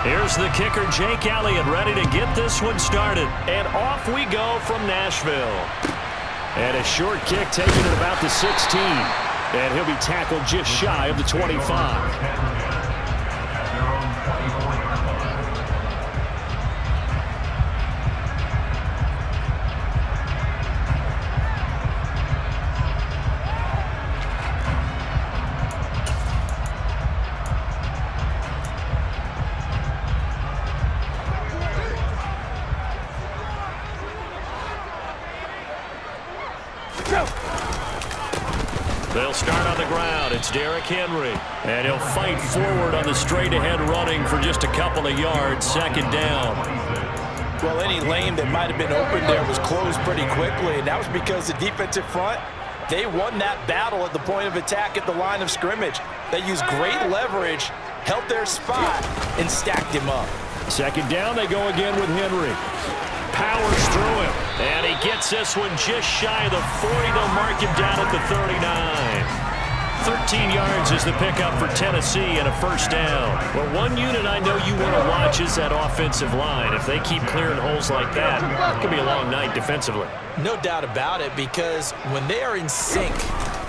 Here's the kicker, Jake Elliott, ready to get this one started. And off we go from Nashville. And a short kick taken at about the 16. And he'll be tackled just shy of the 25. They'll start on the ground. It's Derrick Henry. And he'll fight forward on the straight-ahead running for just a couple of yards. Second down. Well, any lane that might have been open there was closed pretty quickly, and that was because the defensive front, they won that battle at the point of attack at the line of scrimmage. They used great leverage, held their spot, and stacked him up. Second down, they go again with Henry. Powers through him. And he gets this one just shy of the 40. They'll mark him down at the 39. 13 yards is the pickup for Tennessee and a first down. Well, one unit I know you want to watch is that offensive line. If they keep clearing holes like that, it could be a long night defensively. No doubt about it, because when they are in sync,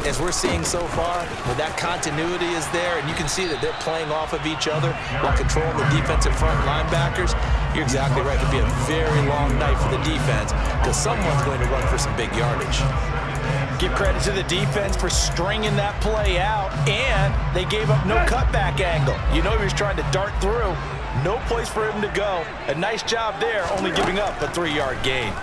as we're seeing so far, when that continuity is there, and you can see that they're playing off of each other while controlling the defensive front linebackers, you're exactly right. It could be a very long night for the defense because someone's going to run for some big yardage. Give credit to the defense for stringing that play out, and they gave up no cutback angle. You know he was trying to dart through. No place for him to go. A nice job there, only giving up a 3-yard gain.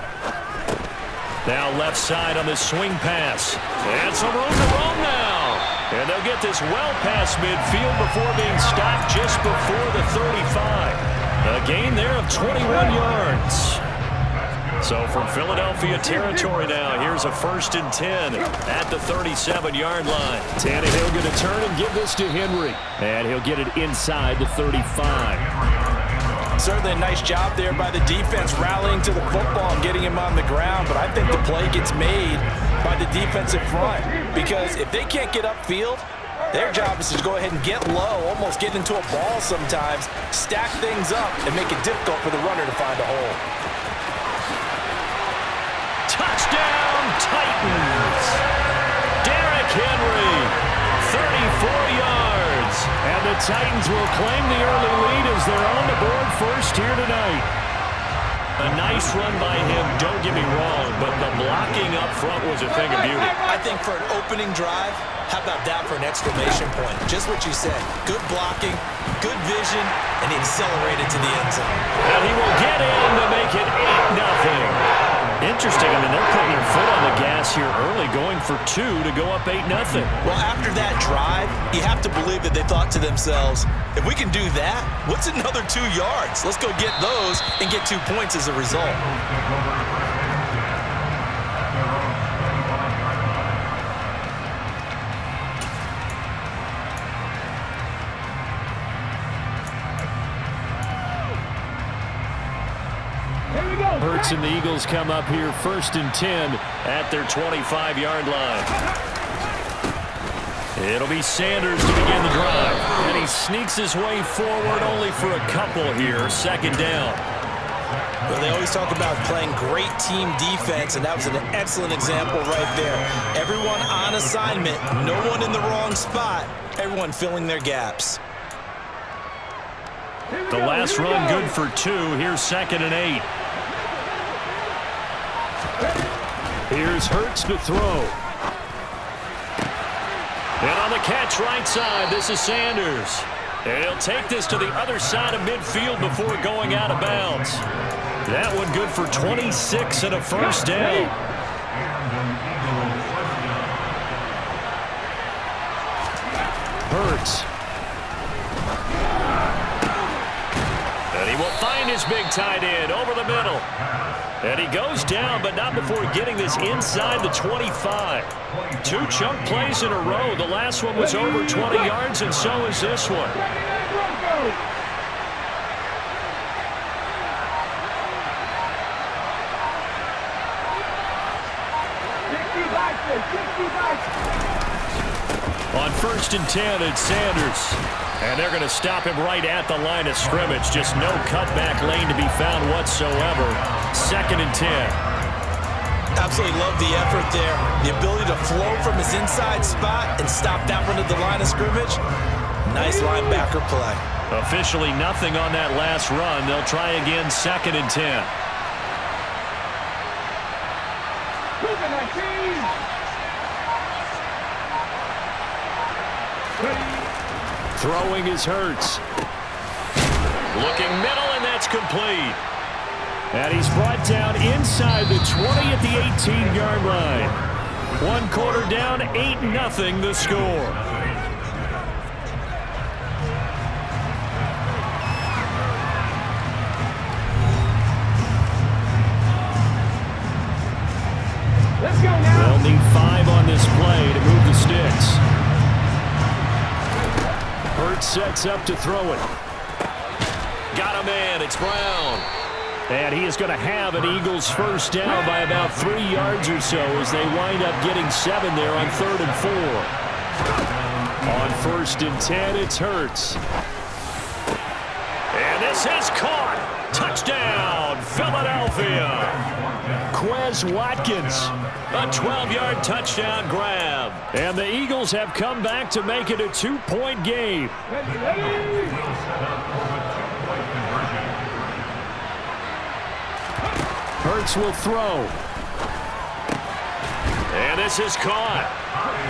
Now left side on this swing pass. And some room to roam now. And they'll get this well past midfield before being stopped just before the 35. A gain there of 21 yards. So from Philadelphia territory now, here's a 1st and 10 at the 37-yard line. Tannehill going to turn and give this to Henry. And he'll get it inside the 35. Certainly a nice job there by the defense rallying to the football and getting him on the ground. But I think the play gets made by the defensive front, because if they can't get upfield, their job is to go ahead and get low, almost get into a ball sometimes, stack things up, and make it difficult for the runner to find a hole. Touchdown, Titans! Derrick Henry, 34 yards. And the Titans will claim the early lead as they're on the board first here tonight. A nice run by him, don't get me wrong, but the blocking up front was a thing of beauty. I think for an opening drive, how about that for an exclamation point? Just what you said. Good blocking, good vision, and he accelerated to the end zone. And he will get in to make it 8-0. Interesting. I mean, they're putting their foot on the gas here early, going for 2 to go up 8-0. Well, after that drive, you have to believe that they thought to themselves, if we can do that, what's another 2 yards? Let's go get those and get 2 points as a result. Hurts and the Eagles come up here 1st and 10 at their 25-yard line. It'll be Sanders to begin the drive. And he sneaks his way forward only for a couple here. 2nd down. Well, they always talk about playing great team defense, and that was an excellent example right there. Everyone on assignment, no one in the wrong spot, everyone filling their gaps. The last run good for 2. Here's 2nd and 8. Here's Hurts to throw. And on the catch right side, this is Sanders. And he'll take this to the other side of midfield before going out of bounds. That one good for 26 and a first down. Hurts. And he will find his big tight end over the middle. And he goes down, but not before getting this inside the 25. 2 chunk plays in a row. The last one was over 20 yards, and so is this one. On 1st and 10, it's Sanders. And they're going to stop him right at the line of scrimmage. Just no cutback lane to be found whatsoever. 2nd and 10. Absolutely love the effort there. The ability to flow from his inside spot and stop that one at the line of scrimmage. Nice linebacker play. Officially nothing on that last run. They'll try again 2nd and 10. Throwing is Hurts. Looking middle, and that's complete. And he's brought down inside the 20 at the 18-yard line. 1 quarter down, 8-0 the score. Let's go now. They'll need 5 on this play to move the sticks. Hurts sets up to throw it. Got a man. It's Brown. And he is going to have an Eagles first down by about 3 yards or so as they wind up getting 7 there on 3rd and 4. On 1st and 10, it's Hurts. And this is caught. Touchdown, Philadelphia. Quez Watkins, a 12-yard touchdown grab. And the Eagles have come back to make it a 2-point game. Hurts will throw. And this is caught.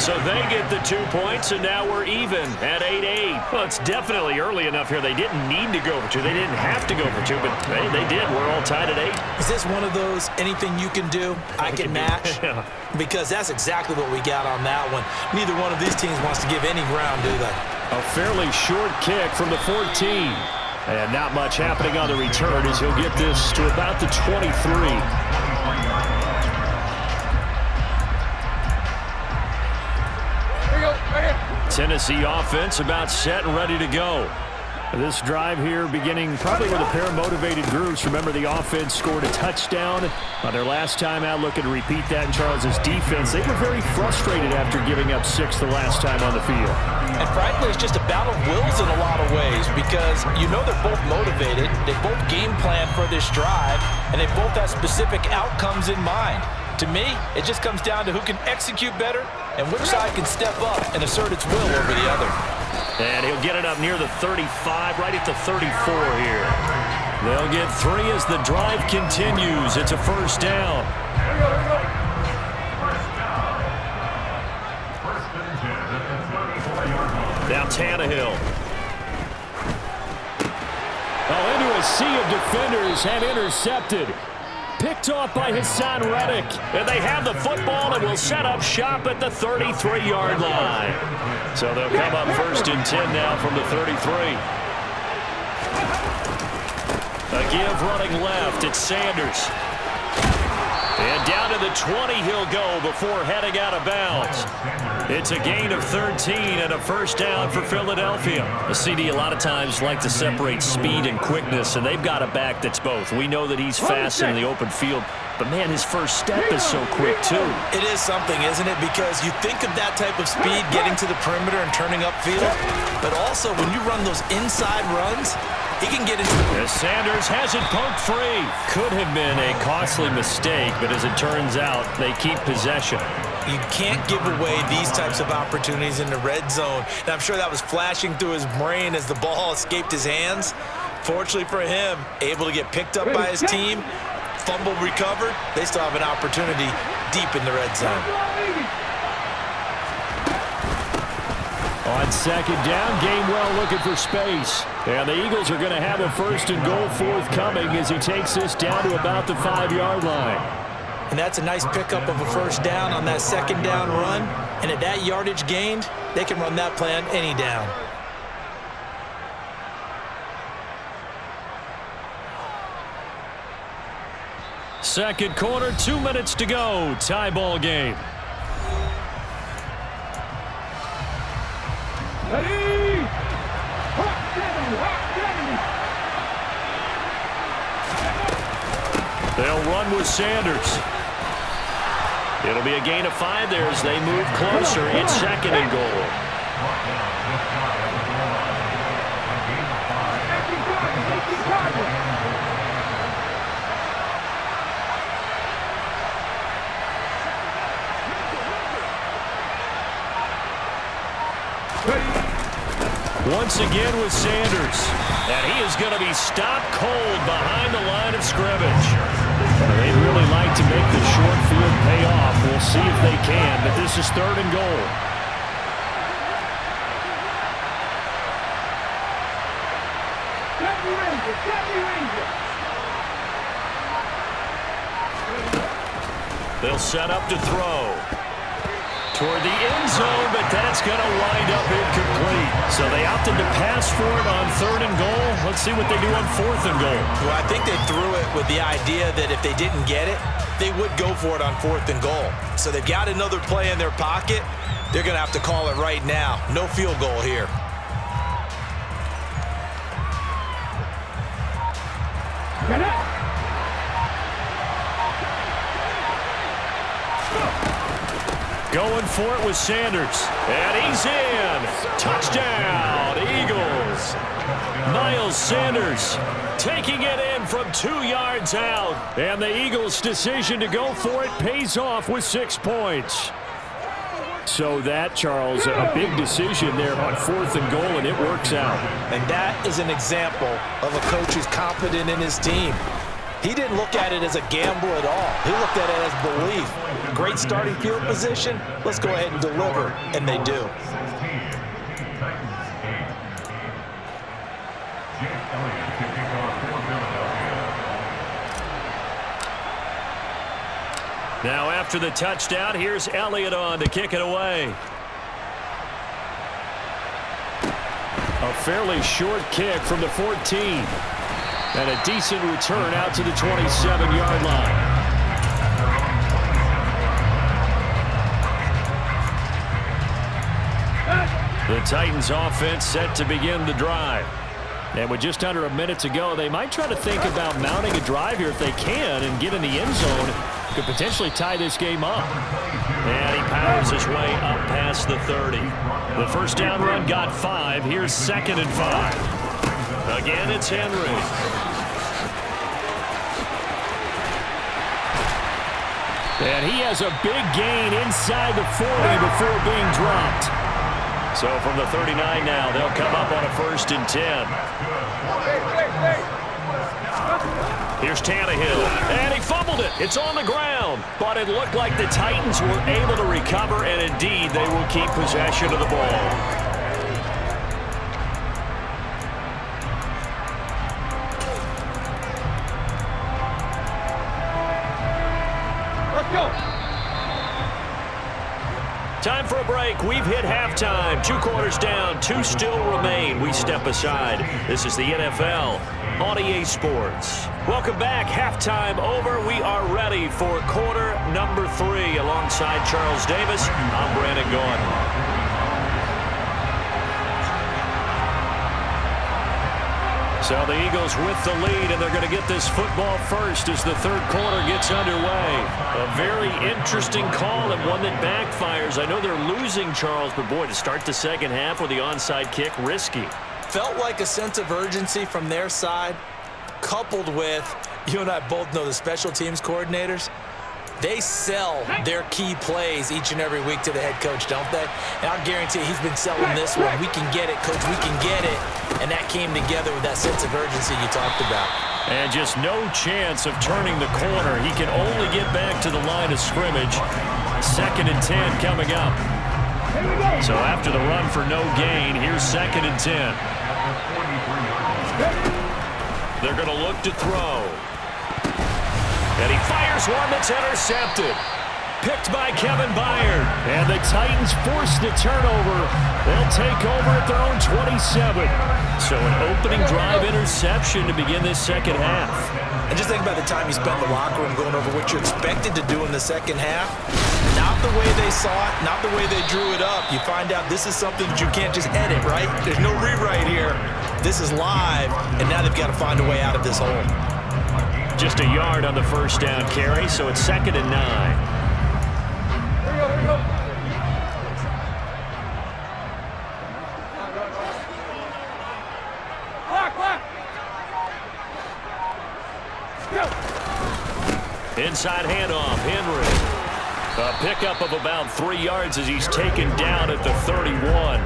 So they get the 2 points, and now we're even at 8-8. Well, it's definitely early enough here. They didn't need to go for 2. They didn't have to go for 2, but they did. We're all tied at 8. Is this one of those anything you can do, I can match? Yeah. Because that's exactly what we got on that one. Neither one of these teams wants to give any ground, do they? A fairly short kick from the 14. And not much happening on the return as he'll get this to about the 23. Tennessee offense about set and ready to go. This drive here beginning probably with a pair of motivated groups. Remember, the offense scored a touchdown on their last time out. Looking to repeat that in Charles's defense. They were very frustrated after giving up 6 the last time on the field. And frankly, it's just a battle of wills in a lot of ways because you know they're both motivated. They both game plan for this drive, and they both have specific outcomes in mind. To me, it just comes down to who can execute better and which side can step up and assert its will over the other. And he'll get it up near the 35, right at the 34 here. They'll get 3 as the drive continues. It's a first down. Now Tannehill. Oh, into a sea of defenders and intercepted. Picked off by Hassan Reddick. And they have the football and will set up shop at the 33-yard line. So they'll come up 1st and 10 now from the 33. A give running left. It's Sanders. And down to the 20 he'll go before heading out of bounds. It's a gain of 13 and a first down for Philadelphia. The CD a lot of times like to separate speed and quickness, and they've got a back that's both. We know that he's fast in the open field, but, man, his first step is so quick, too. It is something, isn't it? Because you think of that type of speed getting to the perimeter and turning upfield, but also when you run those inside runs, he can get into it. As Sanders has it poked free. Could have been a costly mistake, but as it turns out, they keep possession. You can't give away these types of opportunities in the red zone. And I'm sure that was flashing through his brain as the ball escaped his hands. Fortunately for him, able to get picked up by his team, fumble recovered. They still have an opportunity deep in the red zone. On 2nd down, Gainwell looking for space. And the Eagles are going to have a 1st and goal forthcoming as he takes this down to about the 5-yard line. And that's a nice pickup of a first down on that 2nd down run. And at that yardage gained, they can run that play on any down. Second quarter, 2 minutes to go. Tie ball game. They'll run with Sanders. It'll be a gain of 5 there as they move closer. It's 2nd and goal. Once again with Sanders. And he is going to be stopped cold behind the line of scrimmage. They'd really like to make the short field pay off. We'll see if they can, but this is 3rd and goal. They'll set up to throw toward the end zone, but that's going to wind up incomplete. So they opted to pass for it on 3rd and goal. Let's see what they do on 4th and goal. Well, I think they threw it with the idea that if they didn't get it, they would go for it on 4th and goal. So they've got another play in their pocket. They're going to have to call it right now. No field goal here. Going for it with Sanders. And he's in. Touchdown, Eagles. Miles Sanders taking it in from 2 yards out. And the Eagles' decision to go for it pays off with 6 points. So that, Charles, a big decision there on 4th and goal, and it works out. And that is an example of a coach who's confident in his team. He didn't look at it as a gamble at all. He looked at it as belief. Great starting field position. Let's go ahead and deliver. And they do. Now after the touchdown, here's Elliott on to kick it away. A fairly short kick from the 14. And a decent return out to the 27-yard line. The Titans offense set to begin the drive. And with just under a minute to go, they might try to think about mounting a drive here if they can and get in the end zone. Could potentially tie this game up. And he powers his way up past the 30. The first down run got 5. Here's 2nd and 5. Again, it's Henry. And he has a big gain inside the 40 before being dropped. So from the 39 now, they'll come up on a 1st and 10. Here's Tannehill, and he fumbled it. It's on the ground, but it looked like the Titans were able to recover, and indeed they will keep possession of the ball. Time for a break. We've hit halftime. 2 quarters down. 2 still remain. We step aside. This is the NFL on EA Sports. Welcome back. Halftime over. We are ready for quarter number 3. Alongside Charles Davis, I'm Brandon Gordon. So the Eagles with the lead, and they're going to get this football first as the 3rd quarter gets underway. A very interesting call and one that backfires. I know they're losing, Charles, but boy, to start the 2nd half with the onside kick, risky. Felt like a sense of urgency from their side, coupled with, you and I both know the special teams coordinators. They sell their key plays each and every week to the head coach, don't they? And I'll guarantee he's been selling this one. We can get it, coach. We can get it. And that came together with that sense of urgency you talked about. And just no chance of turning the corner. He can only get back to the line of scrimmage. 2nd and 10 coming up. So after the run for no gain, here's 2nd and 10. They're going to look to throw. And he fires one that's intercepted. Picked by Kevin Byard. And the Titans force the turnover. They'll take over at their own 27. So an opening drive interception to begin this 2nd half. And just think about the time you spent in the locker room going over what you expected to do in the 2nd half. Not the way they saw it, not the way they drew it up. You find out this is something that you can't just edit, right? There's no rewrite here. This is live, and now they've got to find a way out of this hole. Just a yard on the 1st down carry, so it's 2nd and 9. Here we go. Inside handoff, Henry. A pickup of about 3 yards as he's taken down at the 31.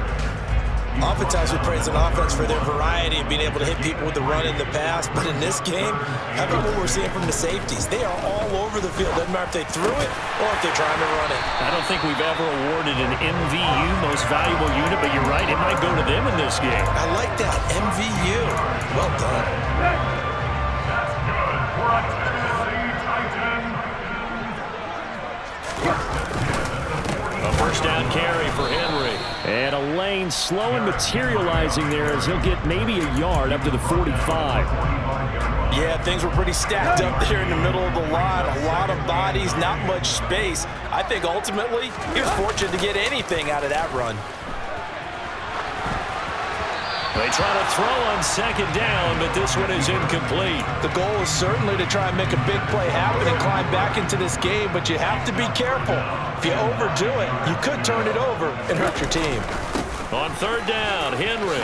Oftentimes we praise an offense for their variety of being able to hit people with the run in the pass, but in this game, how about what we're seeing from the safeties? They are all over the field. Doesn't matter if they threw it or if they're trying to run it. I don't think we've ever awarded an MVU, most valuable unit, but you're right, it might go to them in this game. I like that, MVU. Well done. A first down carry for Henry. And a lane slow and materializing there as he'll get maybe a yard up to the 45. Yeah, things were pretty stacked up there in the middle of the line. A lot of bodies, not much space. I think ultimately he was fortunate to get anything out of that run. They try to throw on second down, but this one is incomplete. The goal is certainly to try and make a big play happen and climb back into this game, but you have to be careful. If you overdo it, you could turn it over and hurt your team. On third down, Henry.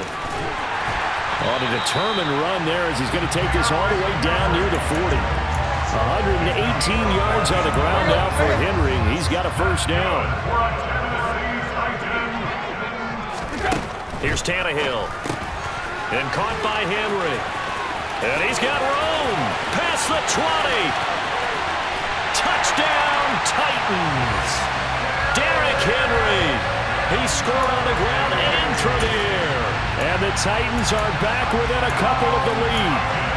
On a determined run there as he's going to take this all the way down near the 40. 118 yards on the ground now for Henry. He's got a first down. Here's Tannehill. And caught by Henry. And he's got room. Past the 20. Touchdown, Titans. Derrick Henry. He scored on the ground and through the air. And the Titans are back within a couple of the lead.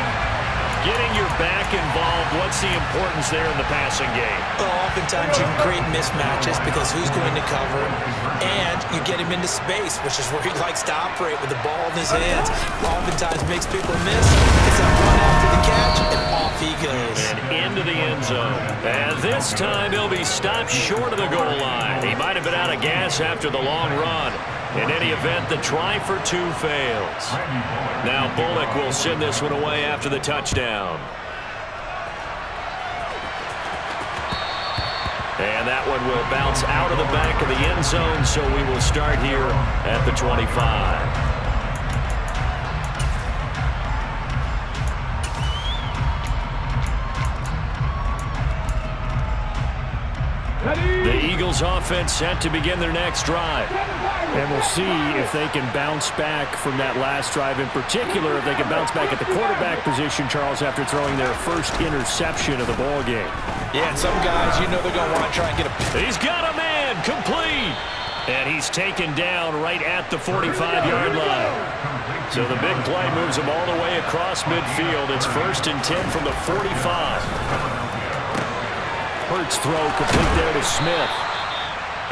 Getting your back involved, what's the importance there in the passing game? Well, oftentimes you can create mismatches because who's going to cover him, and you get him into space, which is where he likes to operate with the ball in his hands. Oftentimes makes people miss. It's a run after the catch, and off he goes. And into the end zone. And this time he'll be stopped short of the goal line. He might have been out of gas after the long run. In any event, the try for two fails. Now Bullock will send this one away after the touchdown. And that one will bounce out of the back of the end zone, so we will start here at the 25. The Eagles offense set to begin their next drive. And we'll see if they can bounce back from that last drive. In particular, if they can bounce back at the quarterback position, Charles, after throwing their first interception of the ball game. Yeah, and some guys, you know they're going to want to try and get a... He's got a man, complete. And he's taken down right at the 45-yard line. So the big play moves him all the way across midfield. It's 1st and 10 from the 45. Hurts throw complete there to Smith.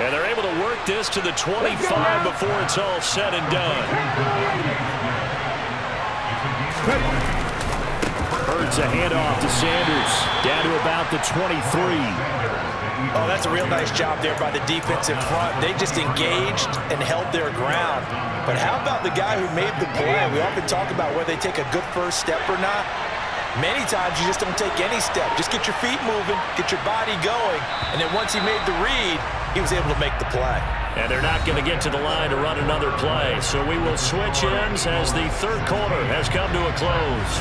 And they're able to work this to the 25 before it's all said and done. Hurts a handoff to Sanders. Down to about the 23. Oh, that's a real nice job there by the defensive front. They just engaged and held their ground. But how about the guy who made the play? We often talk about whether they take a good first step or not. Many times you just don't take any step. Just get your feet moving, get your body going, and then once he made the read, he was able to make the play. And they're not going to get to the line to run another play. So we will switch ends as the third quarter has come to a close.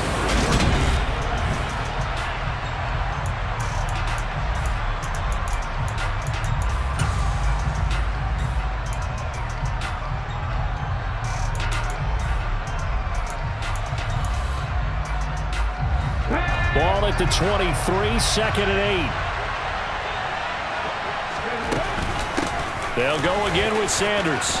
Ball at the 23, 2nd and 8. They'll go again with Sanders.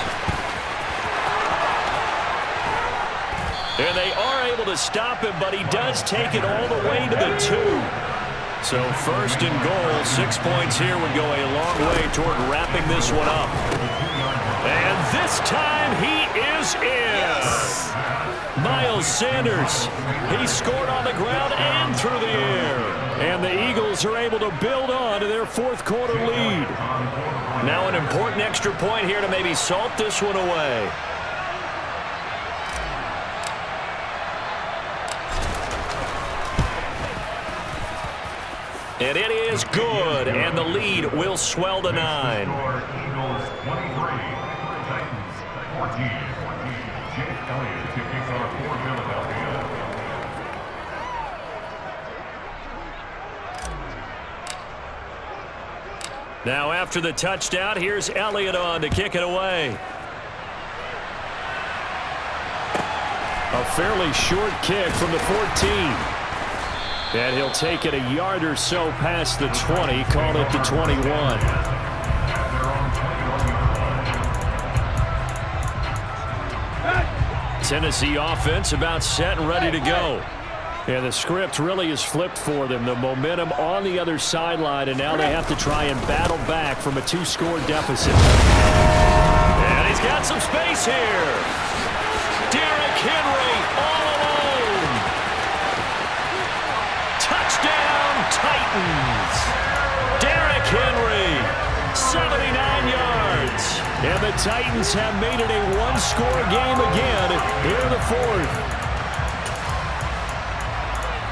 And they are able to stop him, but he does take it all the way to the 2. So 1st and goal, 6 points here would go a long way toward wrapping this one up. And this time he is in. Yes. Miles Sanders, he scored on the ground and through the air. And the Eagles are able to build on to their 4th quarter lead. Now an important extra point here to maybe salt this one away. And it is good, and the lead will swell to 9. Eagles 23, Titans 14. Jake Elliott kicking off for Philadelphia. Now after the touchdown, here's Elliott on to kick it away. A fairly short kick from the 14. And he'll take it a yard or so past the 20, call it the 21. Tennessee offense about set and ready to go. And the script really is flipped for them. The momentum on the other sideline, and now they have to try and battle back from a 2-score deficit. And he's got some space here. Derrick Henry all alone. Touchdown, Titans. Derrick Henry, 79 yards. And the Titans have made it a one-score game again here in the fourth.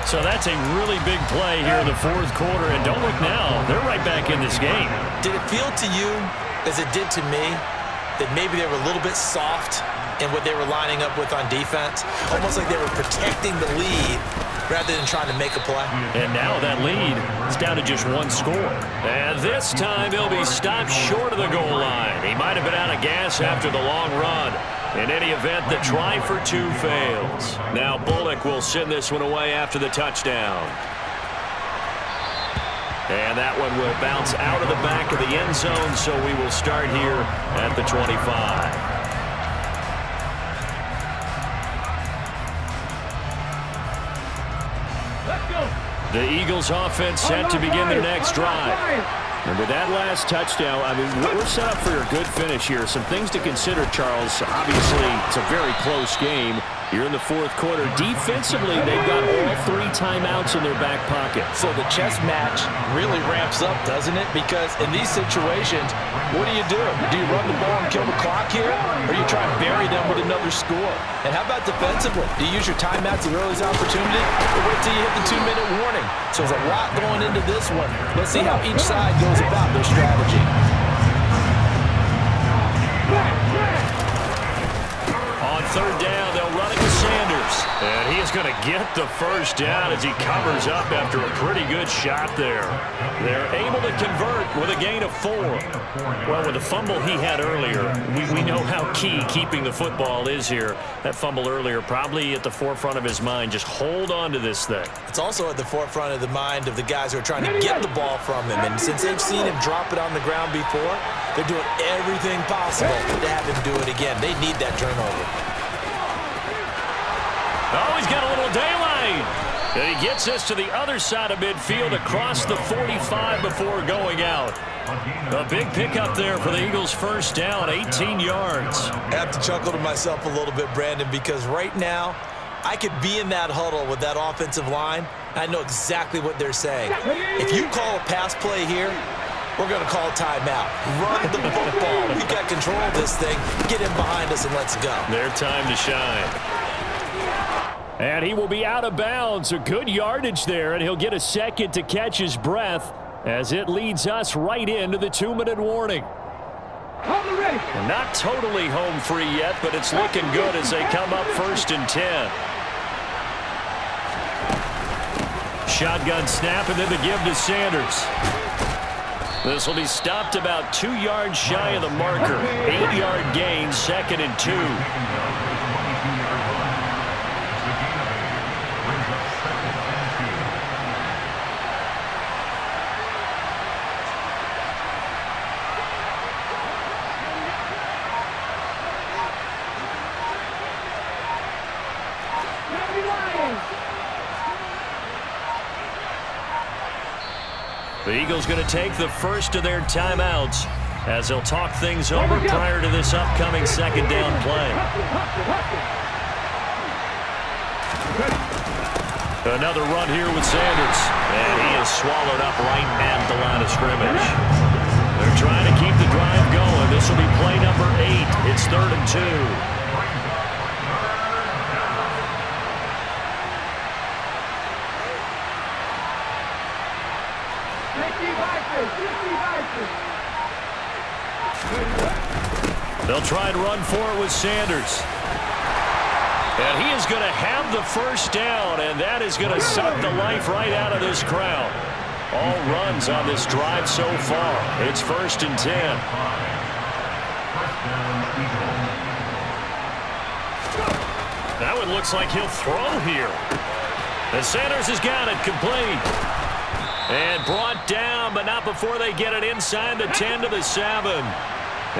So that's a really big play here in the fourth quarter. And don't look now, they're right back in this game. Did it feel to you, as it did to me, that maybe they were a little bit soft in what they were lining up with on defense? Almost like they were protecting the lead rather than trying to make a play. And now that lead is down to just one score. And this time he'll be stopped short of the goal line. He might have been out of gas after the long run. In any event, the try for two fails. Now Bullock will send this one away after the touchdown. And that one will bounce out of the back of the end zone, so we will start here at the 25. The Eagles offense set to begin their next drive. And with that last touchdown, I mean, we're set up for a good finish here. Some things to consider, Charles. Obviously, it's a very close game. You're in the fourth quarter. Defensively, they've got all 3 timeouts in their back pocket. So the chess match really ramps up, doesn't it? Because in these situations, what do? Do you run the ball and kill the clock here? Or you try and bury them with another score? And how about defensively? Do you use your timeouts at the earliest opportunity? Or wait till you hit the 2-minute warning? So there's a lot going into this one. Let's see how each side goes about their strategy. On third down, they'll run it to Sanders. And he is going to get the first down as he covers up after a pretty good shot there. They're able to convert with a gain of 4. Well, with the fumble he had earlier, we know how key keeping the football is here. That fumble earlier probably at the forefront of his mind. Just hold on to this thing. It's also at the forefront of the mind of the guys who are trying to get the ball from him. And since they've seen him drop it on the ground before, they're doing everything possible to have him do it again. They need that turnover. Oh, he's got a little daylight. And he gets us to the other side of midfield across the 45 before going out. A big pickup there for the Eagles' first down, 18 yards. I have to chuckle to myself a little bit, Brandon, because right now I could be in that huddle with that offensive line. I know exactly what they're saying. If you call a pass play here, we're going to call a timeout. Run the football. We've got control of this thing. Get in behind us and let's go. Their time to shine. And he will be out of bounds. A good yardage there, and he'll get a second to catch his breath as it leads us right into the 2-minute warning. And not totally home free yet, but it's looking good as they come up 1st and 10. Shotgun snap, and then the give to Sanders. This will be stopped about 2 yards shy of the marker. 8-yard gain, 2nd and 2. The Eagles going to take the first of their timeouts as they'll talk things over prior to this upcoming second down play. Another run here with Sanders. And he is swallowed up right at the line of scrimmage. They're trying to keep the drive going. This will be play number 8. It's 3rd and 2. They'll try and run for it with Sanders. And he is going to have the first down, and that is going to suck the life right out of this crowd. All runs on this drive so far. It's 1st and 10. That So it looks like he'll throw here. And Sanders has got it complete. And brought down, but not before they get it inside the 10 to the 7.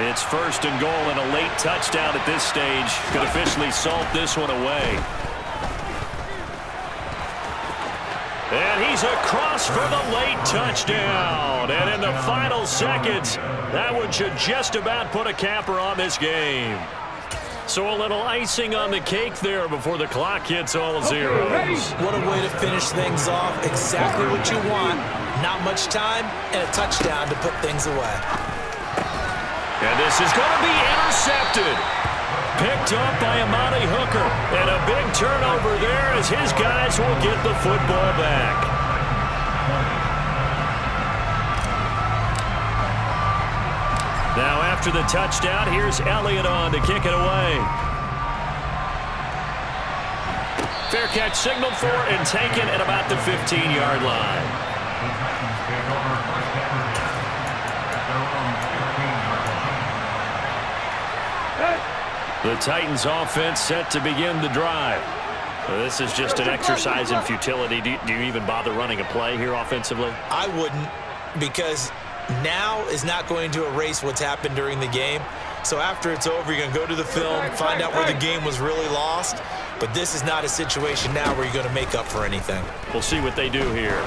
It's first and goal and a late touchdown at this stage. Could officially salt this one away. And he's across for the late touchdown. And in the final seconds, that one should just about put a capper on this game. So a little icing on the cake there before the clock hits all zeros. What a way to finish things off. Exactly what you want. Not much time and a touchdown to put things away. And this is going to be intercepted. Picked up by Amani Hooker. And a big turnover there as his guys will get the football back. Now after the touchdown, here's Elliott on to kick it away. Fair catch signaled for and taken at about the 15-yard line. The Titans offense set to begin the drive. This is just an exercise in futility. Do you even bother running a play here offensively? I wouldn't, because now is not going to erase what's happened during the game. So after it's over, you're going to go to the film, find out where the game was really lost. But this is not a situation now where you're going to make up for anything. We'll see what they do here.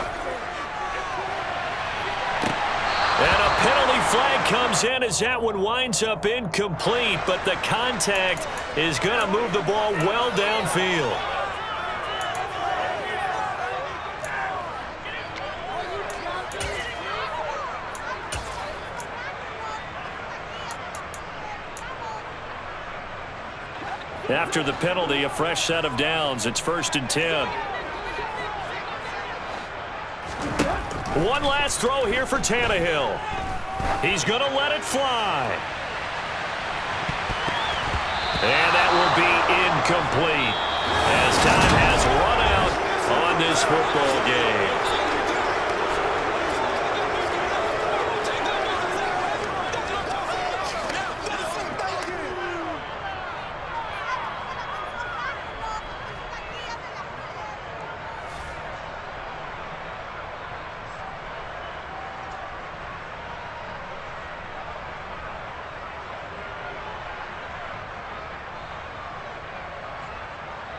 And a penalty flag comes in as that one winds up incomplete, but the contact is going to move the ball well downfield. After the penalty, a fresh set of downs. It's 1st and 10. One last throw here for Tannehill. He's going to let it fly. And that will be incomplete as time has run out on this football game.